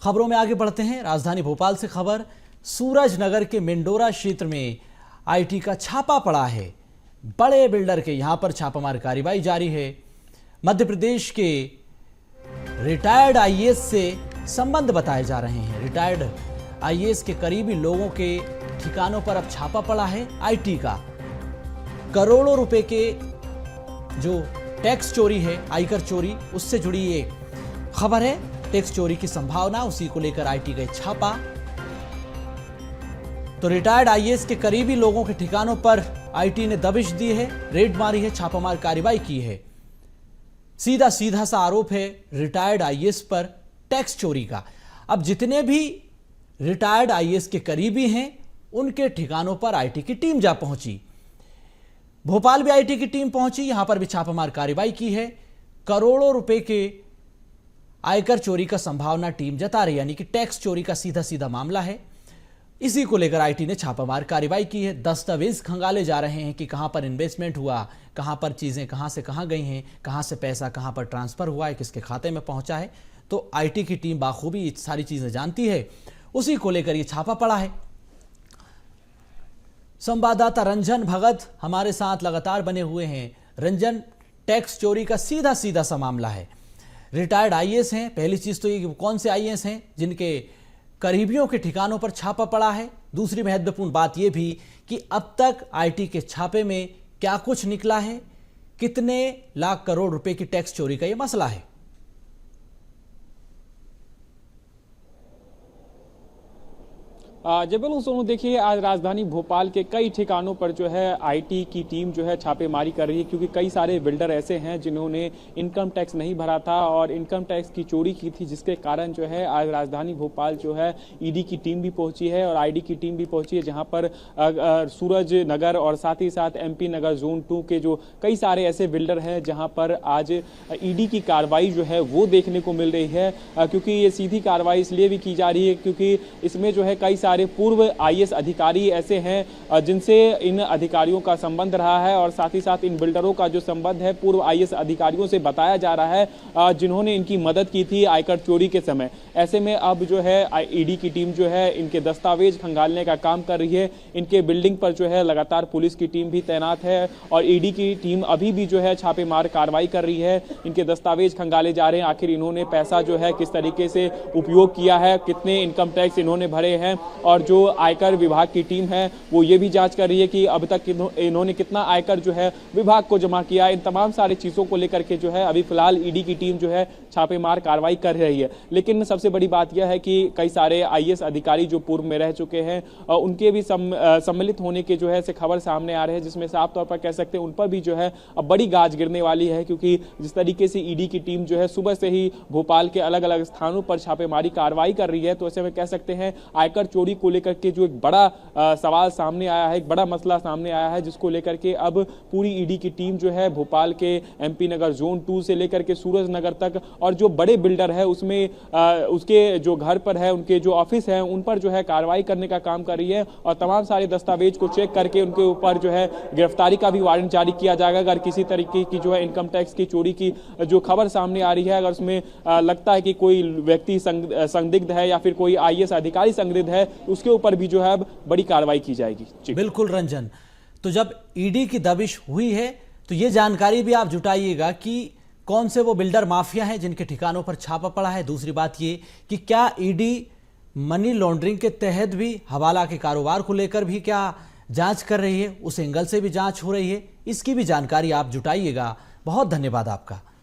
खबरों में आगे बढ़ते हैं। राजधानी भोपाल से खबर, सूरज नगर के मिंडोरा क्षेत्र में आईटी का छापा पड़ा है। बड़े बिल्डर के यहां पर छापामार कार्रवाई जारी है। मध्य प्रदेश के रिटायर्ड आईएएस से संबंध बताए जा रहे हैं। रिटायर्ड आईएएस के करीबी लोगों के ठिकानों पर अब छापा पड़ा है आईटी का। करोड़ों रुपए के जो टैक्स चोरी है, आयकर चोरी, उससे जुड़ी ये खबर है। टैक्स चोरी की संभावना, उसी को लेकर आईटी का छापा। तो रिटायर्ड आईएएस के करीबी लोगों के ठिकानों पर आईटी ने दबिश दी है, रेड मारी है, छापामार कार्रवाई की है। सीधा सीधा सा आरोप है रिटायर्ड आईएएस पर टैक्स चोरी का। अब जितने भी रिटायर्ड आईएएस के करीबी हैं, उनके ठिकानों पर आईटी की टीम जा पहुंची। भोपाल भी आईटी की टीम पहुंची, यहां पर भी छापामार कार्रवाई की है। करोड़ों रुपए के आयकर चोरी का संभावना टीम जता रही है, यानी कि टैक्स चोरी का सीधा सीधा मामला है। इसी को लेकर आईटी ने छापामार कार्रवाई की है। दस्तावेज खंगाले जा रहे हैं कि कहां पर इन्वेस्टमेंट हुआ, कहां पर चीजें कहां से कहां गई हैं, कहां से पैसा कहां पर ट्रांसफर हुआ है, किसके खाते में पहुंचा है। तो आईटी की टीम बाखूबी ये सारी चीजें जानती है, उसी को लेकर ये छापा पड़ा है। संवाददाता रंजन भगत हमारे साथ लगातार बने हुए हैं। रंजन, टैक्स चोरी का सीधा सीधा सा मामला है। रिटायर्ड आईएएस हैं। पहली चीज तो ये कौन से आईएएस हैं जिनके करीबियों के ठिकानों पर छापा पड़ा है। दूसरी महत्वपूर्ण बात यह भी कि अब तक आईटी के छापे में क्या कुछ निकला है, कितने लाख करोड़ रुपए की टैक्स चोरी का यह मसला है। जय बिल्कुल सोनू, देखिए आज राजधानी भोपाल के कई ठिकानों पर जो है आईटी की टीम जो है छापेमारी कर रही है, क्योंकि कई सारे बिल्डर ऐसे हैं जिन्होंने इनकम टैक्स नहीं भरा था और इनकम टैक्स की चोरी की थी, जिसके कारण जो है आज राजधानी भोपाल जो है ईडी की टीम भी पहुंची है और आईडी की टीम भी पहुंची है, जहां पर सूरज नगर और साथ ही साथ एमपी नगर जोन 2 के जो कई सारे ऐसे बिल्डर हैं जहां पर आज ईडी की कार्रवाई जो है वो देखने को मिल रही है। क्योंकि ये सीधी कार्रवाई इसलिए भी की जा रही है क्योंकि इसमें जो है कई सारे पूर्व आईएएस अधिकारी ऐसे हैं जिनसे इन अधिकारियों का संबंध रहा है और साथ ही साथ इन बिल्डरों का जो संबंध है पूर्व आईएएस अधिकारियों से बताया जा रहा है, जिन्होंने इनकी मदद की थी आयकर चोरी के समय। ऐसे में अब जो है ईडी की टीम जो है इनके दस्तावेज खंगालने का काम कर रही है। इनके बिल्डिंग पर जो है लगातार पुलिस की टीम भी तैनात है और ईडी की टीम अभी भी जो है छापेमार कार्रवाई कर रही है। इनके दस्तावेज खंगाले जा रहे हैं, आखिर इन्होंने पैसा जो है किस तरीके से उपयोग किया है, कितने इनकम टैक्स इन्होंने भरे हैं। और जो आयकर विभाग की टीम है वो ये भी जांच कर रही है कि अब तक इन्होंने कितना आयकर जो है विभाग को जमा किया। इन तमाम सारी चीजों को लेकर के जो है अभी फिलहाल ईडी की टीम जो है छापेमार कार्रवाई कर रही है। लेकिन सबसे बड़ी बात यह है कि कई सारे आईएएस अधिकारी जो पूर्व में रह चुके हैं उनके भी सम्मिलित होने के जो है से खबर सामने आ रहे हैं, जिसमें साफ तौर पर कह सकते हैं उन पर भी जो है अब बड़ी गाज गिरने वाली है। क्योंकि जिस तरीके से ईडी की टीम जो है सुबह से ही भोपाल के अलग अलग स्थानों पर छापेमारी कार्रवाई कर रही है, तो ऐसे में कह सकते हैं आयकर चोरी को लेकर के जो एक बड़ा सवाल सामने आया है, एक बड़ा मसला सामने आया है, जिसको लेकर के अब पूरी ईडी की टीम जो है भोपाल के एमपी नगर जोन 2 से लेकर के सूरज नगर तक और जो बड़े बिल्डर है उसमें उसके जो घर पर है, उनके जो ऑफिस है, उन पर जो है कार्रवाई करने का काम कर रही है और तमाम सारे दस्तावेज को चेक करके उनके ऊपर जो है गिरफ्तारी का भी वारंट जारी किया जाएगा। अगर किसी तरीके की जो है इनकम टैक्स की चोरी की जो खबर सामने आ रही है, अगर उसमें लगता है कि कोई व्यक्ति संदिग्ध है या फिर कोई आईएएस अधिकारी संदिग्ध है, उसके ऊपर भी जो है अब बड़ी कार्रवाई की जाएगी। बिल्कुल रंजन, तो जब ईडी की दबिश हुई है तो ये जानकारी भी आप जुटाइएगा कि कौन से वो बिल्डर माफिया हैं जिनके ठिकानों पर छापा पड़ा है। दूसरी बात ये कि क्या ईडी मनी लॉन्ड्रिंग के तहत भी हवाला के कारोबार को लेकर भी क्या जांच कर रही है, उस एंगल से भी जांच हो रही है, इसकी भी जानकारी आप जुटाइएगा। बहुत धन्यवाद आपका।